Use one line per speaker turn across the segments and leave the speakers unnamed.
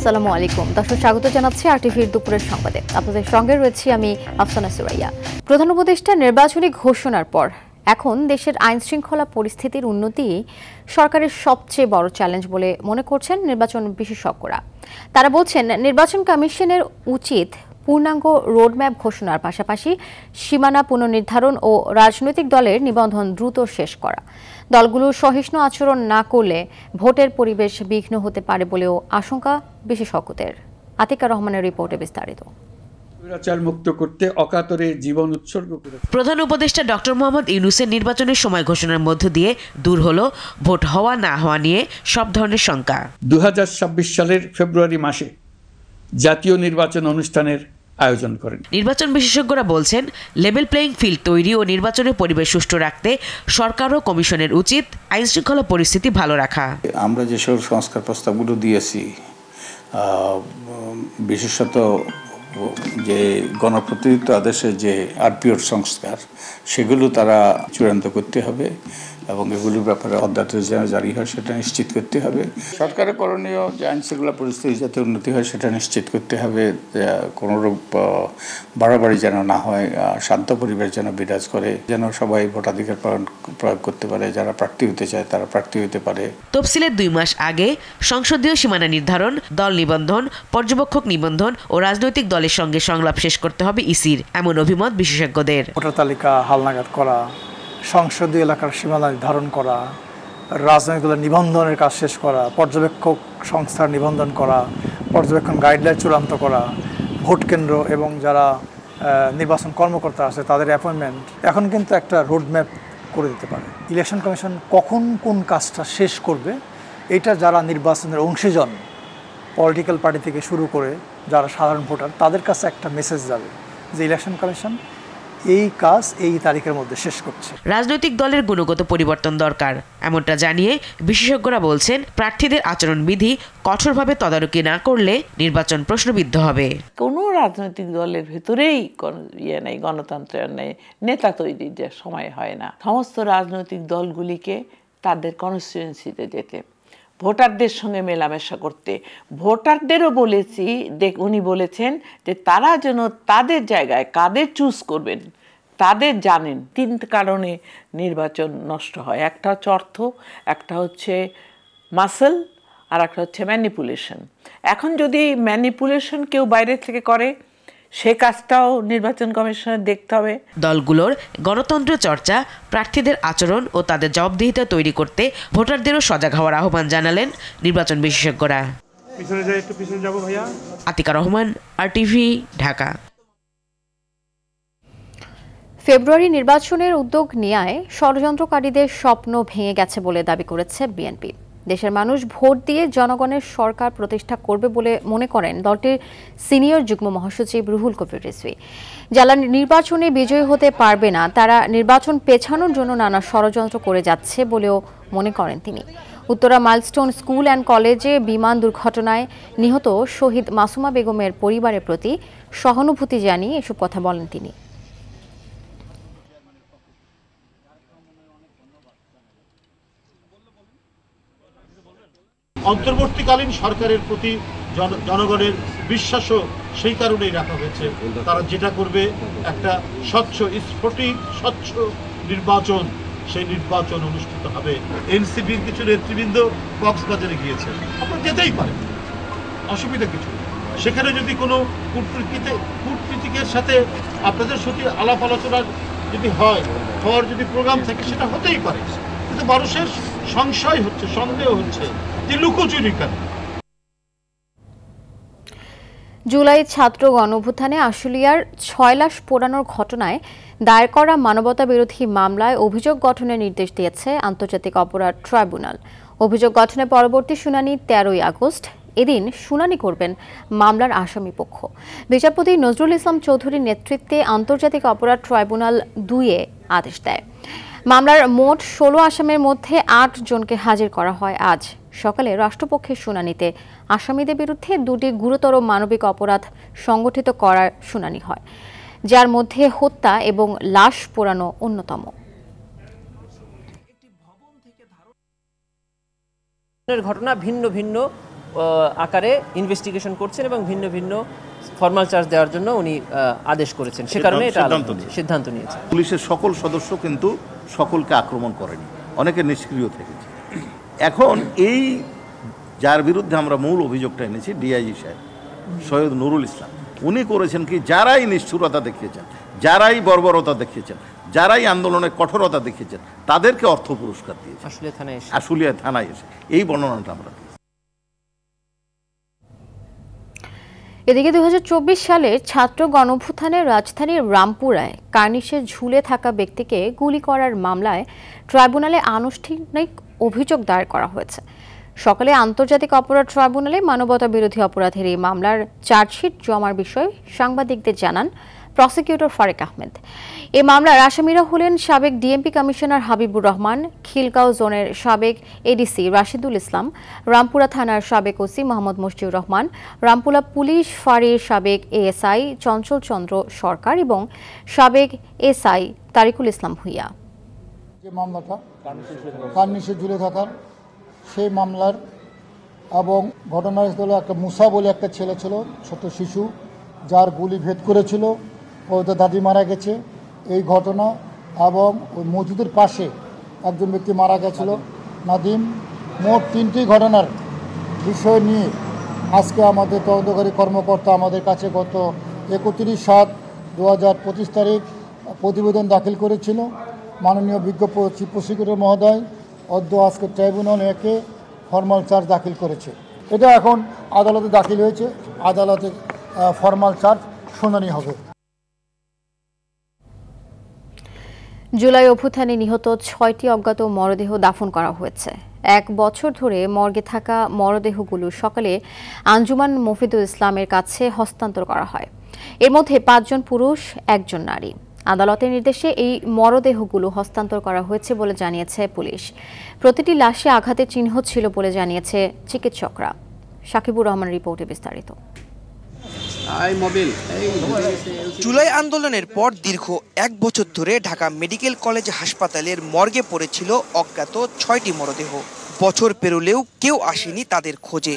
আসসালামু আলাইকুম দর্শক, স্বাগত জানাচ্ছি আরটিভির দুপুরের সংবাদে। আপনাদের সঙ্গে রয়েছি আমি আফসানা সুরাইয়া। প্রধান উপদেষ্টা নির্বাচনী ঘোষণার পর এখন দেশের আইন শৃঙ্খলা পরিস্থিতির উন্নতি সরকারের সবচেয়ে বড় চ্যালেঞ্জ বলে মনে করছেন নির্বাচন বিশেষজ্ঞরা। তারা বলছেন, নির্বাচন কমিশনের উচিত পূর্ণাঙ্গ রোডম্যাপ ঘোষণার পাশাপাশি সীমানা পুনর্নির্ধারণ ও রাজনৈতিক দলের নিবন্ধন দ্রুত শেষ করা। দলগুলো সহিষ্ণু আচরণ না করলে ভোটের পরিবেশ বিঘ্ন হতে পারে বলেও আশঙ্কা বিশেষজ্ঞদের। আতিকা রহমানের রিপোর্টে বিস্তারিত।
মুক্ত করতে অকাতরে জীবন উৎসর্গ করেছে
প্রধান উপদেষ্টা ডক্টর মোহাম্মদ ইউনূসের নির্বাচনের সময় ঘোষণার মধ্য দিয়ে দূর হলো ভোট হওয়া না হওয়া নিয়ে সব ধরনের শঙ্কা।
2026 সালের ফেব্রুয়ারি মাসে জাতীয় নির্বাচন অনুষ্ঠানের আয়োজন করেন।
নির্বাচন বিশেষজ্ঞরা বলছেন, লেভেল প্লেইং ফিল্ড তৈরি ও নির্বাচনের পরিবেশ সুষ্ঠু রাখতে সরকার ও কমিশনের উচিত আইন শৃঙ্খলা পরিস্থিতি ভালো রাখা।
আমরা যেসব সংস্কার প্রস্তাবগুলো দিয়েছি, বিশেষত যে গণপ্রতিনিধিত্ব আদেশের যে আরপিওর সংস্কার, সেগুলো তারা চূড়ান্ত করতে হবে এবং এগুলোর ব্যাপারে অধ্যাদেশ যেন জারি হয় সেটা নিশ্চিত করতে হবে। সরকারের করণীয় যে আইন শৃঙ্খলা পরিস্থিতি যাতে উন্নতি হয় সেটা নিশ্চিত করতে হবে। কোনোরূপ বাড়াবাড়ি যেন না হয়, শান্ত পরিবেশ যেন বিরাজ করে, যেন সবাই ভোটাধিকার প্রয়োগ করতে পারে, যারা প্রার্থী হতে চায় তারা প্রার্থী হতে পারে।
তফসিলের 2 মাস আগে সংসদীয় সীমানা নির্ধারণ, দল নিবন্ধন, পর্যবেক্ষক নিবন্ধন ও রাজনৈতিক দলের সঙ্গে সংলাপ শেষ করতে হবে ইসির, এমন অভিমত বিশেষজ্ঞদের।
ভোটার তালিকা হালনাগাদ করা, সংসদীয় এলাকার সীমানা নির্ধারণ করা, রাজনৈতিক দলের নিবন্ধনের কাজ শেষ করা, পর্যবেক্ষক সংস্থার নিবন্ধন করা, পর্যবেক্ষণ গাইডলাইন চূড়ান্ত করা, ভোট কেন্দ্র এবং যারা নির্বাচন কর্মকর্তা আছে তাদের অ্যাপয়েন্টমেন্ট এখন কিন্তু একটা রোডম্যাপ করে দিতে পারে। ইলেকশন কমিশন কখন কোন কাজটা শেষ করবে, এটা যারা নির্বাচনের অংশীজন, পলিটিক্যাল পার্টি থেকে শুরু করে যারা সাধারণ ভোটার, তাদের কাছে একটা মেসেজ যাবে যে ইলেকশন কমিশন এই কাজ এই তারিখের মধ্যে শেষ করছে।
রাজনৈতিক দলের গুণগত পরিবর্তন দরকার, এমনটা জানিয়ে বিশেষজ্ঞরা বলছেন, প্রার্থীদের আচরণবিধি কঠোরভাবে তদারকি না করলে নির্বাচন প্রশ্নবিদ্ধ হবে।
কোনো রাজনৈতিক দলের ভেতরেই নেই, গণতন্ত্রের নেই, নেতা তৈরির যে সময় হয় না। সমস্ত রাজনৈতিক দলগুলিকে তাদের কনস্টিটুয়েন্সিতে যেতে, ভোটারদের সঙ্গে মেলামেশা করতে। ভোটারদেরও বলেছি, উনি বলেছেন যে তারা যেন তাদের জায়গায় কাদের চুজ করবেন তাদের জানেন। 3 কারণে নির্বাচন নষ্ট হয়, একটা হচ্ছে অর্থ, একটা হচ্ছে মাসল, আর একটা হচ্ছে ম্যানিপুলেশন। এখন যদি ম্যানিপুলেশন কেউ বাইরে থেকে করে, সে কাজটাও নির্বাচন কমিশনের দেখতে হবে।
দলগুলোর গণতন্ত্র চর্চা, প্রার্থীদের আচরণ ও তাদের জবাবদিহিতা তৈরি করতে ভোটারদেরও সজাগ হওয়ার আহ্বান জানালেন নির্বাচন বিশেষজ্ঞরা। আতিকা রহমান, আরটিভি, ঢাকা।
ফেব্রুয়ারি নির্বাচনের উদ্যোগ নেয়ায় ষড়যন্ত্রকারীদের স্বপ্ন ভেঙে গেছে বলে দাবি করেছে বিএনপি। দেশের মানুষ ভোট দিয়ে জনগণের সরকার প্রতিষ্ঠা করবে বলে মনে করেন দলটির সিনিয়র যুগ্ম মহাসচিব রুহুল কবির রিজভী। যারা নির্বাচনে বিজয়ী হতে পারবে না, তারা নির্বাচন পেছানোর জন্য নানা ষড়যন্ত্র করে যাচ্ছে বলেও মনে করেন তিনি। উত্তরা মাইলস্টোন স্কুল অ্যান্ড কলেজে বিমান দুর্ঘটনায় নিহত শহীদ মাসুমা বেগমের পরিবারের প্রতি সহানুভূতি জানিয়ে এসব কথা বলেন তিনি।
অন্তর্বর্তীকালীন সরকারের প্রতি জনগণের বিশ্বাসও সেই কারণেই রাখা হয়েছে। তারা যেটা করবে, একটা স্বচ্ছ স্ফটিক স্বচ্ছ নির্বাচন, সেই নির্বাচন অনুষ্ঠিত হবে। এনসিপির কিছু নেতৃবৃন্দ কক্সবাজারে গিয়েছে, আপনারা যেতেই পারেন, অসুবিধা কিছু। সেখানে যদি কোনো কূটনীতিকের সাথে আপনাদের সাথে আলাপ আলোচনা যদি হওয়ার যদি প্রোগ্রাম থাকে, সেটা হতেই পারে। কিন্তু মানুষের সংশয় হচ্ছে, সন্দেহ হচ্ছে যে লুকোচুরি কেন।
জুলাই ছাত্র গণঅভ্যুত্থানে আশুলিয়ার 6 লাশ পোড়ানোর ঘটনায় দায়ের করা মানবতা বিরোধী মামলায় অভিযোগ গঠনের নির্দেশ দিয়েছে আন্তর্জাতিক অপরাধ ট্রাইব্যুনাল। অভিযোগ গঠনের পরবর্তী শুনানি 13ই আগস্ট। এদিন শুনানি করবেন মামলার আসামি পক্ষ। বিচারপতি নজরুল ইসলাম চৌধুরীর নেতৃত্বে আন্তর্জাতিক অপরাধ ট্রাইব্যুনাল 2-এ আদেশ দেয়। মামলার মোট 16 আসামির মধ্যে 8 জনকে হাজির করা হয়। আজ সকালে রাষ্ট্রপক্ষের শুনানিতে আসামিদের বিরুদ্ধে 2টি গুরুতর মানবিক অপরাধ সংগঠিত করার শুনানি হয়, যার মধ্যে হত্যা এবং লাশ পোড়ানো অন্যতম।
ঘটনা ভিন্ন ভিন্ন আকারে ইনভেস্টিগেশন করছেন এবং ভিন্ন ভিন্ন ফর্মাল চার্জ দেওয়ার জন্য উনি আদেশ করেছেন, সে কারণে এটা সিদ্ধান্ত নিয়েছে।
পুলিশের সকল সদস্য কিন্তু সকলকে আক্রমণ করেনি, অনেকে নিষ্ক্রিয় থেকেছে। এখন এই যার বিরুদ্ধে আমরা মূল অভিযোগটা এনেছি ডিআইজি সাহেব সৈয়দ নুরুল ইসলাম, উনি করেছেন কি, যারাই নিষ্ঠুরতা দেখিয়েছেন, যারাই বর্বরতা দেখিয়েছেন, যারাই আন্দোলনে কঠোরতা দেখিয়েছেন, তাদেরকে অর্থ পুরস্কার দিয়েছে আশুলিয়া থানায় এসে। এই বর্ণনাটা আমরা।
এদিকে ২০২৪ সালের ছাত্র গণঅভ্যুত্থানে রাজধানীর রামপুরায় কার্নিশে ঝুলে থাকা ব্যক্তিকে গুলি করার মামলায় ট্রাইব্যুনালে আনুষ্ঠানিক অভিযোগ দায়ের করা হয়েছে। সকালে আন্তর্জাতিক অপরাধ ট্রাইব্যুনালে মানবতা বিরোধী অপরাধের এই মামলার চার্জশিট জমার বিষয়ে সাংবাদিকদের জানান প্রসিকিউটর ফারেক আহমেদ। এই মামলার আসামিরা হলেন সাবেক ডিএমপি কমিশনার হাবিবুর রহমান, খিলগাঁও জোনের সাবেক এডিসি রাশিদুল ইসলাম, রামপুরা থানার সাবেক ওসি মোহাম্মদ মুশফিকুর রহমান, রামপুরা পুলিশ ফাঁড়ির সাবেক এএসআই চঞ্চল চন্দ্র সরকার এবং সাবেক এসআই তারিকুল ইসলাম ভূঁইয়া।
যে মামলাটা কার্নিশে ঝুলে থাকার, সেই মামলার এবং ঘটনাস্থলে একটা মুসা বলে একটা ছেলে ছিল, ছোট শিশু, যার গুলি ভেদ করেছিল, ওদের দাদি মারা গেছে এই ঘটনা, এবং ওই মসজিদের পাশে একজন ব্যক্তি মারা গেছিল নাদিম। মোট 3টি ঘটনার বিষয় নিয়ে আজকে আমাদের তদন্তকারী কর্মকর্তা আমাদের কাছে গত 31/7/2025 তারিখ প্রতিবেদন দাখিল করেছিল। মাননীয় বিজ্ঞ চিফ প্রসিকিউটর মহোদয় আজকে ট্রাইব্যুনাল একে ফর্মাল চার্জ দাখিল করেছে। এটা এখন আদালতে দাখিল হয়েছে, আদালতে ফর্মাল চার্জ শুনানি হবে।
জুলাই অভ্যুত্থানে নিহত 6টি অজ্ঞাত মরদেহ দাফন করা হয়েছে। 1 বছর ধরে মর্গে থাকা মরদেহগুলো সকালে আঞ্জুমান মফিদুল ইসলামের কাছে হস্তান্তর করা হয়। এর মধ্যে 5 জন পুরুষ, 1 জন নারী। আদালতের নির্দেশে এই মরদেহগুলো হস্তান্তর করা হয়েছে বলে জানিয়েছে পুলিশ। প্রতিটি লাশে আঘাতের চিহ্ন ছিল বলে জানিয়েছে চিকিৎসকরা। সাকিবুর রহমান রিপোর্টে বিস্তারিত।
জুলাই আন্দোলনের পর দীর্ঘ 1 বছর ধরে ঢাকা মেডিকেল কলেজ হাসপাতালের মর্গে পড়েছিল অজ্ঞাত 6টি মরদেহ। বছর পেরোলেও কেউ আসেনি তাদের খোঁজে।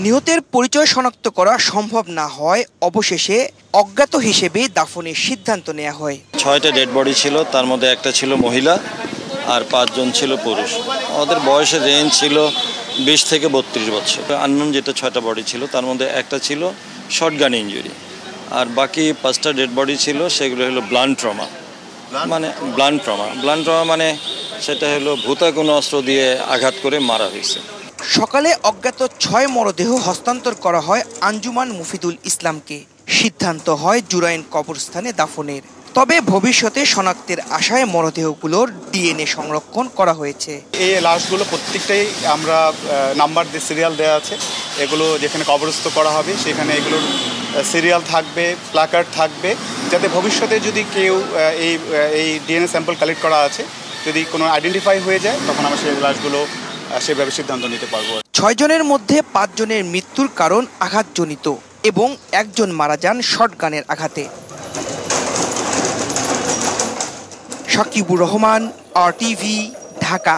নিহতের পরিচয় শনাক্ত করা সম্ভব না হয় অবশেষে অজ্ঞাত হিসেবে দাফনের সিদ্ধান্ত নেওয়া হয়।
6টা ডেড বডি ছিল, তার মধ্যে একটা ছিল মহিলা আর 5 জন ছিল পুরুষ। ওদের বয়সের রেঞ্জ ছিল 20 থেকে 32 বছর। আননোন যেটা 6টা বডি ছিল তার মধ্যে একটা ছিল শর্টগান ইঞ্জুরি, আর বাকি 5টা ডেড বডি ছিল সেগুলো হলো ব্লান্ট ট্রমা। মানে ব্লান্ট ট্রমা মানে সেটা হলো ভূতা কোনো অস্ত্র দিয়ে আঘাত করে মারা হয়েছে।
সকালে অজ্ঞাত 6 মরদেহ হস্তান্তর করা হয় আঞ্জুমান মুফিদুল ইসলামকে। সিদ্ধান্ত হয় জুরাইন কবরস্থানে দাফনের। তবে ভবিষ্যতে শনাক্তের আশায় মরদেহগুলোর ডিএনএ সংরক্ষণ করা হয়েছে।
এই লাশগুলো প্রত্যেকটাই আমরা নাম্বার দিয়ে সিরিয়াল দেওয়া আছে। এগুলো যেখানে কবরস্থ করা হবে সেখানে এগুলোর সিরিয়াল থাকবে, প্ল্যাকার্ড থাকবে, যাতে ভবিষ্যতে যদি কেউ এই ডিএনএ স্যাম্পল কালেক্ট করা আছে যদি কোনো আইডেন্টিফাই হয়ে যায় তখন আমরা সেই লাশগুলো সেভাবে সিদ্ধান্ত নিতে পারবো। 6 জনের মধ্যে 5 জনের মৃত্যুর কারণ আঘাতজনিত এবং 1 জন মারা যান শর্টগানের আঘাতে। সাকিবুর রহমান, RTV, ঢাকা।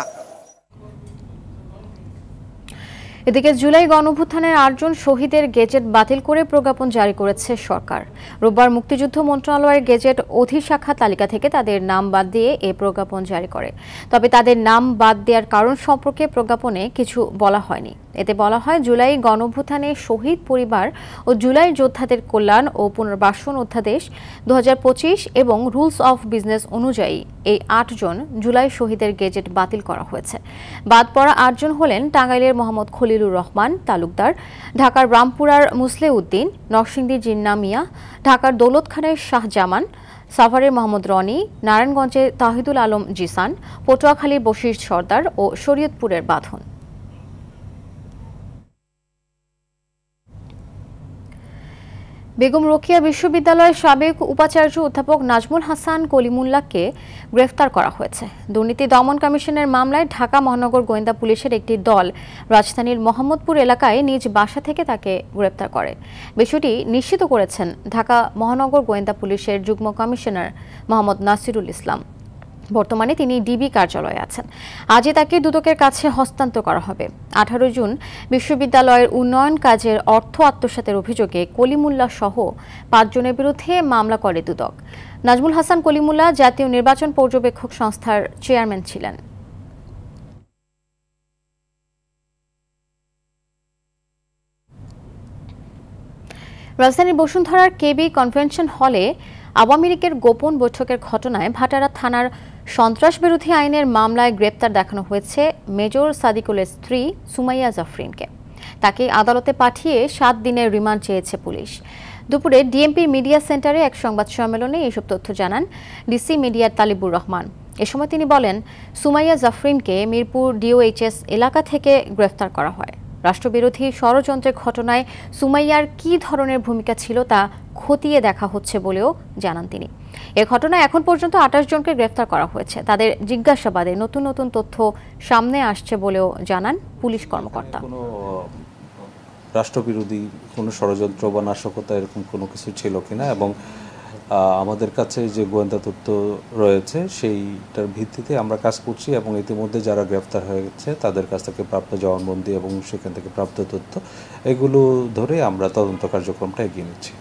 এদিকে জুলাই গণঅভ্যুত্থানের 8 জন শহীদের গেজেট বাতিল করে প্রজ্ঞাপন জারি করেছে সরকার। রোববার মুক্তিযুদ্ধ মন্ত্রণালয়ের গেজেট অধিশাখা তালিকা থেকে তাদের নাম বাদ দিয়ে এই প্রজ্ঞাপন জারি করে। তবে তাদের নাম বাদ দেওয়ার কারণ সম্পর্কে প্রজ্ঞাপনে কিছু বলা হয়নি। এতে বলা হয়, জুলাই গণঅভ্যুত্থানে শহীদ পরিবার ও জুলাই যোদ্ধাদের কল্যাণ ও পুনর্বাসন অধ্যাদেশ 2025 এবং রুলস অফ বিজনেস অনুযায়ী এই 8 জন জুলাই শহীদের গেজেট বাতিল করা হয়েছে। বাদ পড়া 8 জন হলেন টাঙ্গাইলের মোহাম্মদ খলিলুর রহমান তালুকদার, ঢাকার রামপুরার মুসলে উদ্দিন, নরসিংদীর জিন্না মিয়া, ঢাকার দৌলতখানের শাহজামান, সাভারের মোহাম্মদ রনি, নারায়ণগঞ্জের তাহিদুল আলম জিসান, পটুয়াখালীর বশির সর্দার ও শরীয়তপুরের বাঁধন। বেগম রোকেয়া বিশ্ববিদ্যালয়ের সাবেক উপাচার্য অধ্যাপক নাজমুল হাসান কলিমুল্লাহকে গ্রেফতার করা হয়েছে। দুর্নীতি দমন কমিশনের মামলায় ঢাকা মহানগর গোয়েন্দা পুলিশের একটি দল রাজধানীর মোহাম্মদপুর এলাকায় নিজ বাসা থেকে তাকে গ্রেফতার করে। বিষয়টি নিশ্চিত করেছেন ঢাকা মহানগর গোয়েন্দা পুলিশের যুগ্ম কমিশনার মোহাম্মদ নাসিরুল ইসলাম। বর্তমানে তিনি ডিবি কার্যালয়ে আছেন। আজই তাকে দুদকের কাছে হস্তান্তর করা হবে। 18 জুন বিশ্ববিদ্যালয়ের উন্নয়ন কাজের অর্থ আত্মসাতের অভিযোগে কলিমুল্লাহ সহ 5 জনের বিরুদ্ধে মামলা করে দুদক। নাজমুল হাসান কলিমুল্লাহ জাতীয় নির্বাচন পর্যবেক্ষক সংস্থার চেয়ারম্যান ছিলেন। রাজধানীর বসুন্ধরার কেবি কনভেনশন হলে আওয়ামী লীগের গোপন বৈঠকের ঘটনায় ভাটারা থানার সন্ত্রাস বিরোধী আইনের মামলায় গ্রেপ্তার দেখানো হয়েছে মেজর সাদিকুলের স্ত্রী সুমাইয়া জাফরিনকে। তাকে আদালতে পাঠিয়ে 7 দিনের রিমান্ড চেয়েছে পুলিশ। দুপুরে ডিএমপির মিডিয়া সেন্টারে এক সংবাদ সম্মেলনে এসব তথ্য জানান ডিসি মিডিয়ার তালিবুর রহমান। এ সময় তিনি বলেন, সুমাইয়া জাফরিনকে মিরপুর ডিওএইচএস এলাকা থেকে গ্রেফতার করা হয়। রাষ্ট্রবিরোধী ষড়যন্ত্রের ঘটনায় সুমাইয়ার কী ধরনের ভূমিকা ছিল তা খতিয়ে দেখা হচ্ছে বলেও জানান তিনি। এ ঘটনায় এখন পর্যন্ত 28 জনকে গ্রেফতার করা হয়েছে। তাদের জিজ্ঞাসাবাদে নতুন নতুন তথ্য সামনে আসছে বলেও জানান পুলিশ কর্মকর্তা।
রাষ্ট্রবিরোধী কোনো ষড়যন্ত্র বা নাশকতা এরকম কোনো কিছু ছিল কিনা এবং আমাদের কাছে যে গোয়েন্দা তথ্য রয়েছে সেইটার ভিত্তিতে আমরা কাজ করছি এবং ইতিমধ্যে যারা গ্রেফতার হয়েছে তাদের কাছ থেকে প্রাপ্ত জবানবন্দি এবং সেখান থেকে প্রাপ্ত তথ্য এগুলো ধরে আমরা তদন্ত কার্যক্রমটা এগিয়ে নিচ্ছি।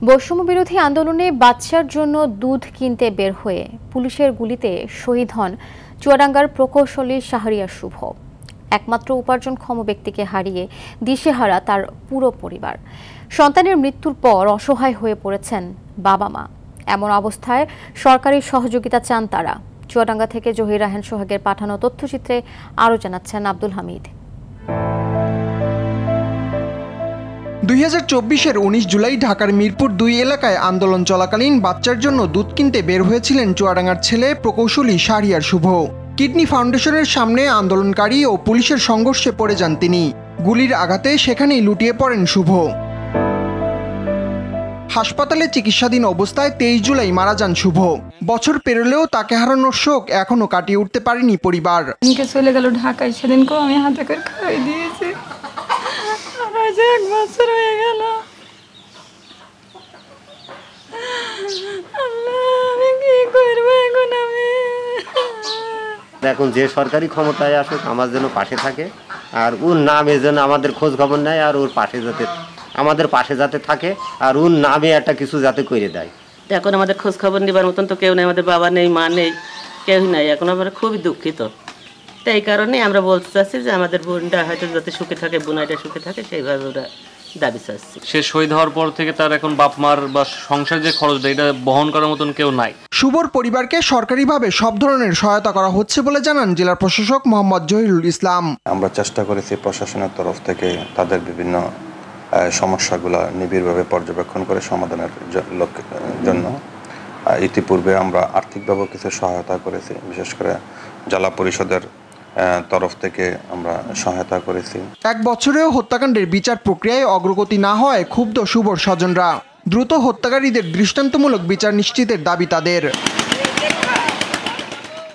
বৈষম্য বিরোধী আন্দোলনে বাচ্চার জন্য দুধ কিনতে বের হয়ে পুলিশের গুলিতে শহীদ হন চুয়াডাঙ্গার প্রকৌশলী শাহরিয়ার শুভ। একমাত্র উপার্জনক্ষম ব্যক্তিকে হারিয়ে দিশেহারা তার পুরো পরিবার। সন্তানের মৃত্যুর পর অসহায় হয়ে পড়েছেন বাবা মা। এমন অবস্থায় সরকারি সহযোগিতা চান তারা। চুয়াডাঙ্গা থেকে জহির রাহেন সোহাগের পাঠানো তথ্যচিত্রে আরও জানাচ্ছেন আব্দুল হামিদ।
2024-এর 19 জুলাই ঢাকার মিরপুর 2 এলাকায় আন্দোলন চলাকালীন বাচ্চার জন্য দুধ কিনতে বের হয়েছিলেন চুয়াডাঙ্গার ছেলে প্রকৌশলী শাহরিয়ার শুভ। কিডনি ফাউন্ডেশনের সামনে আন্দোলনকারী ও পুলিশের সংঘর্ষে পড়ে যান তিনি। গুলির আঘাতে সেখানেই লুটিয়ে পড়েন শুভ। হাসপাতালে চিকিৎসাধীন অবস্থায় 23 জুলাই মারা যান শুভ। বছর পেরোলেও তাকে হারানোর শোক এখনো কাটিয়ে উঠতে পারেনি পরিবার।
চলে গেল ঢাকায়, সেদিনকে আমি হাতে করে খাওয়াই দিয়েছি। আজ 1 বছর হয়ে গেল। আমি কি করবো
এখন? যে সরকারি ক্ষমতায় আসুক আমার জন্য পাশে থাকে, আর ওর নামে যেন আমাদের খোঁজ খবর নেয়, আর ওর পাশে যাতে আমাদের পাশে যাতে থাকে, আর ওর নামে একটা কিছু যাতে করে দেয়।
এখন আমাদের খোঁজ খবর নেবার মতন তো কেউ নেই, আমাদের বাবা নেই, মা নেই, কেউ নাই। এখন আমরা খুবই দুঃখিত। তো এই কারণে আমরা বলতে চাচ্ছি যে আমাদের বোনটা হয়তো যাতে সুখে থাকে, বোনাইটা সুখে থাকে, সেইভাবে ওরা দাবি চাচ্ছি।
সে শহীদ হওয়ার পর থেকে তার এখন বাপ মার বা সংসার যে খরচটা এটা বহন করার মতন কেউ নাই।
শুভর পরিবারকে সরকারিভাবে সব ধরনের সহায়তা করা হচ্ছে বলে জানান জেলা প্রশাসক মোহাম্মদ জহিরুল ইসলাম।
আমরা চেষ্টা করেছি প্রশাসনের তরফ থেকে তাদের বিভিন্ন সমস্যাগুলো নিবিড়ভাবে পর্যবেক্ষণ করে সমাধানের জন্য। ইতিপূর্বে আমরা আর্থিকভাবে কিছু সহায়তা করেছি, বিশেষ করে জেলা পরিষদের তরফ থেকে আমরা সহায়তা করেছি।
1 বছরেও হত্যাকাণ্ডের বিচার প্রক্রিয়ায় অগ্রগতি না হয় ক্ষুব্ধ শুভর স্বজনরা। দ্রুত হত্যাকারীদের দৃষ্টান্তমূলক বিচার নিশ্চিতের দাবি তাদের।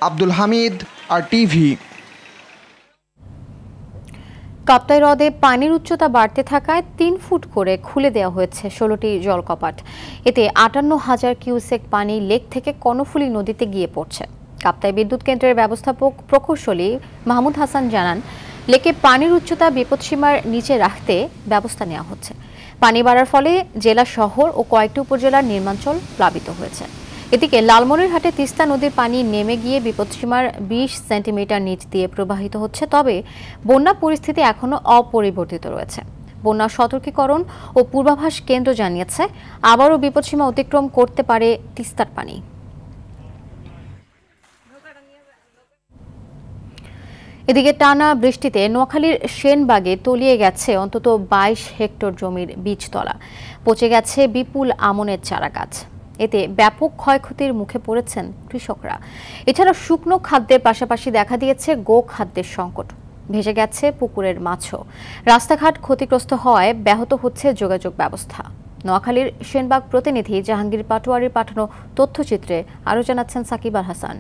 আব্দুল হামিদ, RTV।
কাপ্তাই হ্রদে পানির উচ্চতা বাড়তে থাকায় 3 ফুট করে খুলে দেওয়া হয়েছে 16টি জলকপাট। এতে 58,000 কিউসেক পানি লেক থেকে কর্ণফুলী নদীতে গিয়ে পড়ছে। কাপ্তাই বিদ্যুৎ কেন্দ্রের ব্যবস্থাপক প্রকৌশলী মাহমুদ হাসান জানান, লেকে পানির উচ্চতা বিপদসীমার নিচে রাখতে ব্যবস্থা নেওয়া হচ্ছে। পানি বাড়ার ফলে জেলা শহর ও কয়েকটি উপজেলার নির্মাঞ্চল প্লাবিত হয়েছে। এদিকে লালমনিরহাটে তিস্তা নদীর পানি নেমে গিয়ে বিপদসীমার 20 সেন্টিমিটার নিচ দিয়ে প্রবাহিত হচ্ছে। তবে বন্যা পরিস্থিতি এখনও অপরিবর্তিত রয়েছে। বন্যা সতর্কীকরণ ও পূর্বাভাস কেন্দ্র জানিয়েছে আবারও বিপদসীমা অতিক্রম করতে পারে তিস্তার পানি। এদিকে টানা বৃষ্টিতে নোয়াখালীর সেনবাগে তলিয়ে গেছে অন্তত 22 হেক্টর জমির বীজতলা। পচে গেছে বিপুল আমনের চারা গাছ। এতে ব্যাপক ক্ষয়ক্ষতির মুখে পড়েছেন কৃষকরা। এছাড়া শুকনো খাদ্যের পাশাপাশি দেখা দিয়েছে গো খাদ্যের সংকট। ভেসে গেছে পুকুরের মাছও। রাস্তাঘাট ক্ষতিগ্রস্ত হওয়ায় ব্যাহত হচ্ছে যোগাযোগ ব্যবস্থা। নোয়াখালীর সেনবাগ প্রতিনিধি জাহাঙ্গীর পাটোয়ারির পাঠানো তথ্যচিত্রে আরও জানাচ্ছেন সাকিব আল হাসান।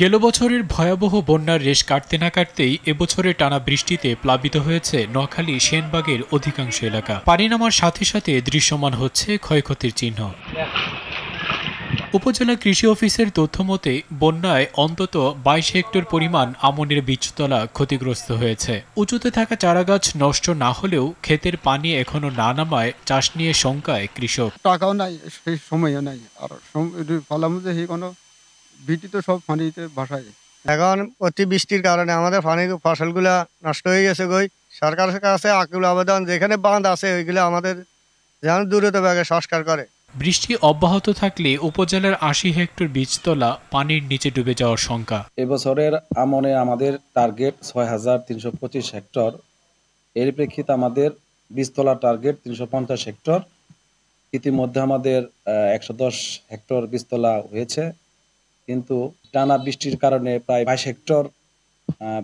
গেল বছরের ভয়াবহ বন্যার রেশ কাটতে না কাটতেই এবছরের টানা বৃষ্টিতে প্লাবিত হয়েছে নোয়াখালী সেনবাগের অধিকাংশ এলাকা। পানি নামার সাথে সাথে দৃশ্যমান হচ্ছে ক্ষয়ক্ষতির চিহ্ন। উপজেলা কৃষি অফিসের তথ্য মতে বন্যায় অন্তত 22 হেক্টর পরিমাণ আমনের বীজতলা ক্ষতিগ্রস্ত হয়েছে। উঁচুতে থাকা চারাগাছ নষ্ট না হলেও ক্ষেতের পানি এখনো না নামায় চাষ নিয়ে শঙ্কায় কৃষক।
টাকাও নাই, সেই সময়ও নাই, আর ফলাম যে কোনো ভিটি তো সব পানিতে ভাসায়। এখন অতি বৃষ্টির কারণে আমাদের পানি ফসলগুলা নষ্ট হয়ে গেছে। সরকারের কাছে আকুল আবেদন, যেখানে বাঁধ আছে ওইগুলো আমাদের যেন দ্রুতভাবে সংস্কার করে।
বৃষ্টি অব্যাহত থাকলে উপজেলার 80 হেক্টর বীজতলা পানির নিচে ডুবে যাওয়ার শঙ্কা।
এবছরের আমনে আমাদের টার্গেট 6325 হেক্টর। এর প্রেক্ষিতে আমাদের বীজতলা টার্গেট 350 হেক্টর। ইতিমধ্যে আমাদের 110 হেক্টর বীজতলা হয়েছে, কিন্তু টানা বৃষ্টির কারণে প্রায় 22 হেক্টর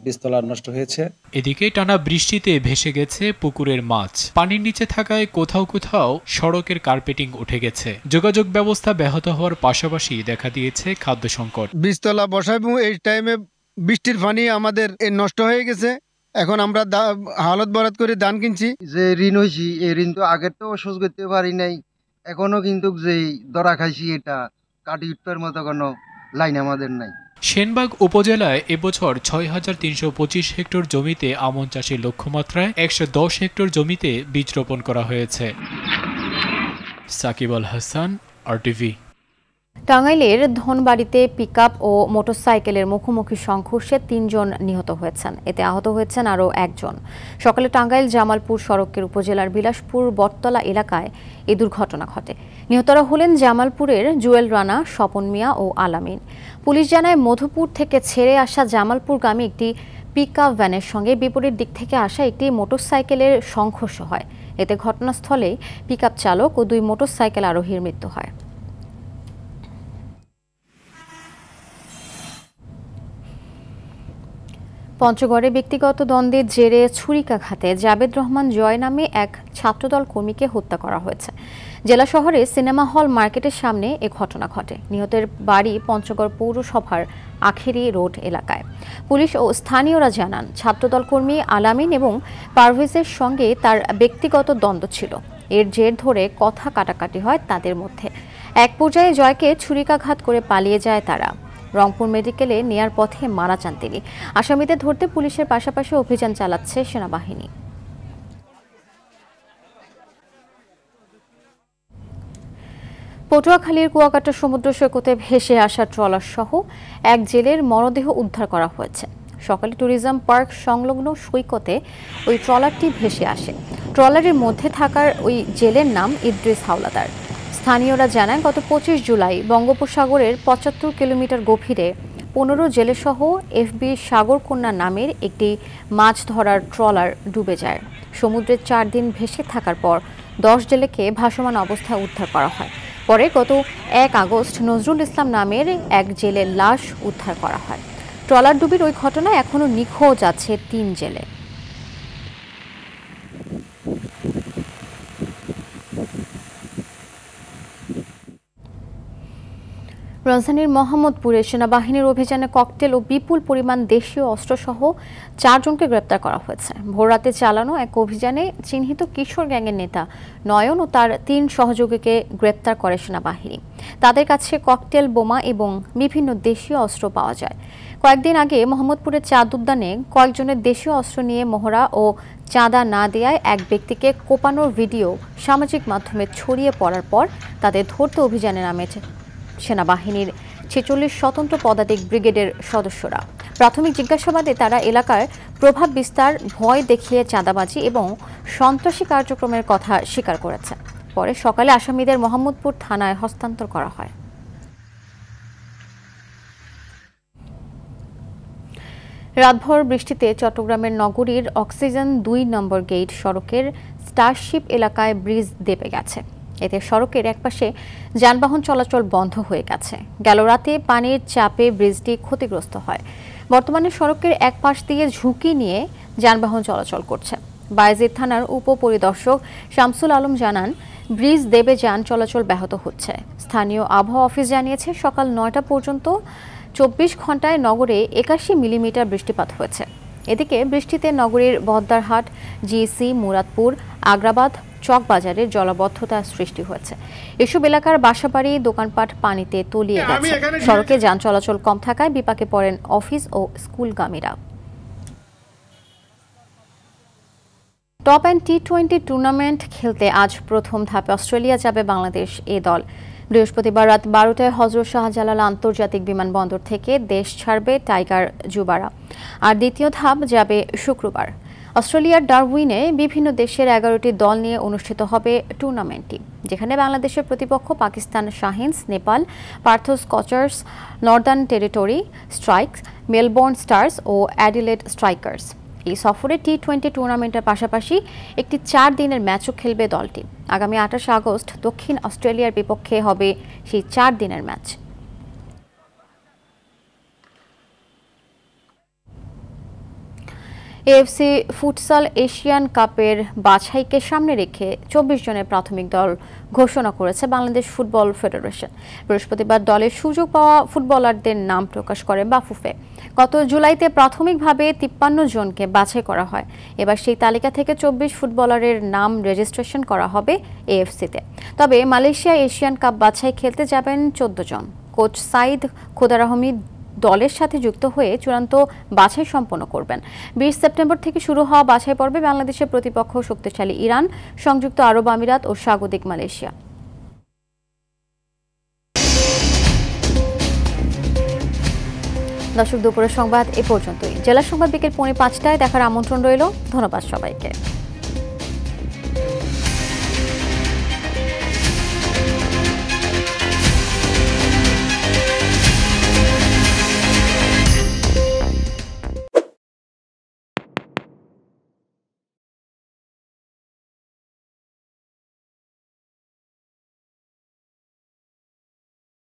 বীজতলা নষ্ট হয়েছে।
এদিকে টানা বৃষ্টিতে ভেসে গেছে পুকুরের মাছ। পানির নিচে থাকায় কোথাও কোথাও সড়কের কার্পেটিং উঠে গেছে। যোগাযোগ ব্যবস্থা ব্যাহত হওয়ার পাশাপাশি দেখা দিয়েছে খাদ্য সংকট।
বীজতলা বসাবো, এই টাইমে বৃষ্টির পানি আমাদের নষ্ট হয়ে গেছে। এখন আমরা হালত বরাদ করে ধান কিনছি।
যে ঋণ হয়েছি, এই ঋণ তো আগের তো শোধ করতে পারি নাই, এখনো কিন্তু যে ধরা খাইছি এটা কাটি উঠবার মতো কোনো লাইন আমাদের নাই।
সেনবাগ উপজেলায় এবছর 6325 হেক্টর জমিতে আমন চাষের লক্ষ্যমাত্রায় 110 হেক্টর জমিতে বীজ রোপণ করা হয়েছে। সাকিব আল হাসান, RTV।
টাঙ্গাইলের ধনবাড়িতে পিকআপ ও মোটরসাইকেলের মুখোমুখি সংঘর্ষে 3 জন নিহত হয়েছেন। এতে আহত হয়েছেন আরও 1 জন। সকালে টাঙ্গাইল জামালপুর সড়কের উপজেলার বিলাসপুর বটতলা এলাকায় এই দুর্ঘটনা ঘটে। নিহতরা হলেন জামালপুরের জুয়েল রানা, স্বপন মিয়া ও আলামিন। পুলিশ জানায় মধুপুর থেকে ছেড়ে আসা জামালপুরগামী একটি পিকআপ ভ্যানের সঙ্গে বিপরীত দিক থেকে আসা একটি মোটরসাইকেলের সংঘর্ষ হয়। এতে ঘটনাস্থলেই পিকআপ চালক ও 2 মোটরসাইকেল আরোহীর মৃত্যু হয়। পঞ্চগড়ে ব্যক্তিগত দ্বন্দ্বের জেরে ছুরিকাঘাতে জাবেদ রহমান জয় নামে এক ছাত্রদল কর্মীকে হত্যা করা হয়েছে। জেলা শহরে সিনেমা হল মার্কেটের সামনে এ ঘটনা ঘটে। নিহতের বাড়ি পঞ্চগড় পৌরসভার আখেরি রোড এলাকায়। পুলিশ ও স্থানীয়রা জানান, ছাত্রদল কর্মী আলামিন এবং পারভেজের সঙ্গে তার ব্যক্তিগত দ্বন্দ্ব ছিল। এর জের ধরে কথা কাটাকাটি হয় তাদের মধ্যে। এক পর্যায়ে জয়কে ছুরিকাঘাত করে পালিয়ে যায় তারা। রংপুর মেডিকেলে নেয়ার পথে মারা যান তিনি। আসামিদের ধরতে পুলিশের পাশাপাশি অভিযান চালাচ্ছে সেনাবাহিনী। পটুয়াখালীর কুয়াকাটা সমুদ্র সৈকতে ভেসে আসা ট্রলার সহ এক জেলের মরদেহ উদ্ধার করা হয়েছে। সকালে ট্যুরিজম পার্ক সংলগ্ন সৈকতে ওই ট্রলারটি ভেসে আসে। ট্রলারের মধ্যে থাকার ওই জেলের নাম ইদ্রিস হাওলাদার। স্থানীয়রা জানান, গত 25 জুলাই বঙ্গোপসাগরের 75 কিলোমিটার গভীরে 15 জেলেসহ FB সাগরকন্যা নামের একটি মাছ ধরার ট্রলার ডুবে যায়। সমুদ্রে 4 দিন ভেসে থাকার পর 10 জেলেকে ভাসমান অবস্থায় উদ্ধার করা হয়। পরে গত 1 আগস্ট নজরুল ইসলাম নামের এক জেলের লাশ উদ্ধার করা হয়। ট্রলার ডুবির ওই ঘটনায় এখনও নিখোঁজ আছে 3 জেলে। রাজধানীর মোহাম্মদপুরে সেনাবাহিনীর অভিযানে ককটেল ও বিপুল পরিমাণ দেশীয় অস্ত্রসহ 4 জনকে গ্রেপ্তার করা হয়েছে। ভোররাতে চালানো এক অভিযানে চিহ্নিত কিশোর গ্যাংয়ের নেতা নয়ন ও তার 3 সহযোগীকে গ্রেপ্তার করে সেনাবাহিনী। তাদের কাছে ককটেল, বোমা এবং বিভিন্ন দেশীয় অস্ত্র পাওয়া যায়। কয়েকদিন আগে মোহাম্মদপুরের চাঁদ উদ্যানে কয়েকজনের দেশীয় অস্ত্র নিয়ে মহড়া ও চাঁদা না দেওয়ায় এক ব্যক্তিকে কোপানোর ভিডিও সামাজিক মাধ্যমে ছড়িয়ে পড়ার পর তাদের ধরতে অভিযানে নামেছে সেনাবাহিনীর 46 স্বতন্ত্র পদাতিক ব্রিগেডের সদস্যরা। প্রাথমিক জিজ্ঞাসাবাদে তারা এলাকার প্রভাব বিস্তার, ভয় দেখিয়ে চাঁদাবাজি এবং সন্ত্রাসী কার্যক্রমের কথা স্বীকার করেছে। পরে সকালে আসামিদের মোহাম্মদপুর থানায় হস্তান্তর করা হয়। রাতভর বৃষ্টিতে চট্টগ্রামের নগরীর অক্সিজেন 2 নম্বর গেট সড়কের স্টারশিপ এলাকায় ব্রিজ দেবে গেছে। এতে সড়কের একপাশে যানবাহন চলাচল বন্ধ হয়ে গেছে। গেল রাতে পানির চাপে ব্রিজটি ক্ষতিগ্রস্ত হয়। বর্তমানে সড়কের এক পাশ দিয়ে ঝুঁকি নিয়ে যানবাহন চলাচল করছে। বায়েজিদ থানার উপপরিদর্শক শামসুল আলম জানান, ব্রিজ দেবে যান চলাচল ব্যাহত হচ্ছে। স্থানীয় আবহাওয়া অফিস জানিয়েছে, সকাল 9টা পর্যন্ত 24 ঘন্টায় নগরে 81 মিলিমিটার বৃষ্টিপাত হয়েছে। এদিকে বৃষ্টিতে নগরীর বহদ্দারহাট, জিএসি, মুরাদপুর, আগ্রাবাদ, চকবাজারের জলাবদ্ধতা সৃষ্টি হয়েছে। এসব এলাকার বাসাবাড়ি, দোকানপাট পানিতে তলিয়ে গেছে। সড়কে যান চলাচল কম থাকায় বিপাকে পড়েন অফিস ও স্কুলগামীরা। টপ অ্যান্ড টি-20 টুর্নামেন্ট খেলতে আজ প্রথম ধাপে অস্ট্রেলিয়া যাবে বাংলাদেশ এ দল। বৃহস্পতিবার রাত 12টায় হযরত শাহজালাল আন্তর্জাতিক বিমানবন্দর থেকে দেশ ছাড়বে টাইগার যুবারা, আর দ্বিতীয় ধাপ যাবে শুক্রবার। অস্ট্রেলিয়ার ডারউইনে বিভিন্ন দেশের 11টি দল নিয়ে অনুষ্ঠিত হবে টুর্নামেন্টটি, যেখানে বাংলাদেশের প্রতিপক্ষ Pakistan Shaheens, Nepal Perth Scorchers, Northern Territory Strikes, Melbourne Stars ও অ্যাডিলেড স্ট্রাইকার্স। এই সফরে টি-20 টুর্নামেন্টের পাশাপাশি একটি 4 দিনের ম্যাচও খেলবে দলটি। আগামী 28 আগস্ট দক্ষিণ অস্ট্রেলিয়ার বিপক্ষে হবে সেই 4 দিনের ম্যাচ। এএফসি ফুটসাল এশিয়ান কাপের বাছাইকে সামনে রেখে 24 জনের প্রাথমিক দল ঘোষণা করেছে বাংলাদেশ ফুটবল ফেডারেশন। বৃহস্পতিবার দলের সুযোগ পাওয়া ফুটবলারদের নাম প্রকাশ করে বাফুফে। গত জুলাইতে প্রাথমিকভাবে 53 জনকে বাছাই করা হয়। এবার সেই তালিকা থেকে 24 ফুটবলারের নাম রেজিস্ট্রেশন করা হবে এএফসিতে। তবে মালয়েশিয়া এশিয়ান কাপ বাছাই খেলতে যাবেন 14 জন। কোচ সাইদ খোদারাহমি দলের সাথে যুক্ত হয়ে চূড়ান্ত বাছাই সম্পন্ন করবেন। 20 সেপ্টেম্বর থেকে শুরু হওয়া বাছাই পর্বে বাংলাদেশের প্রতিপক্ষ শক্তিশালী ইরান, সংযুক্ত আরব আমিরাত ও স্বাগতিক মালয়েশিয়া। দর্শক, দুপুরের সংবাদ এ পর্যন্তই। জেলা সংবাদ বিকেল 5:45টায় দেখার আমন্ত্রণ রইল। ধন্যবাদ সবাইকে।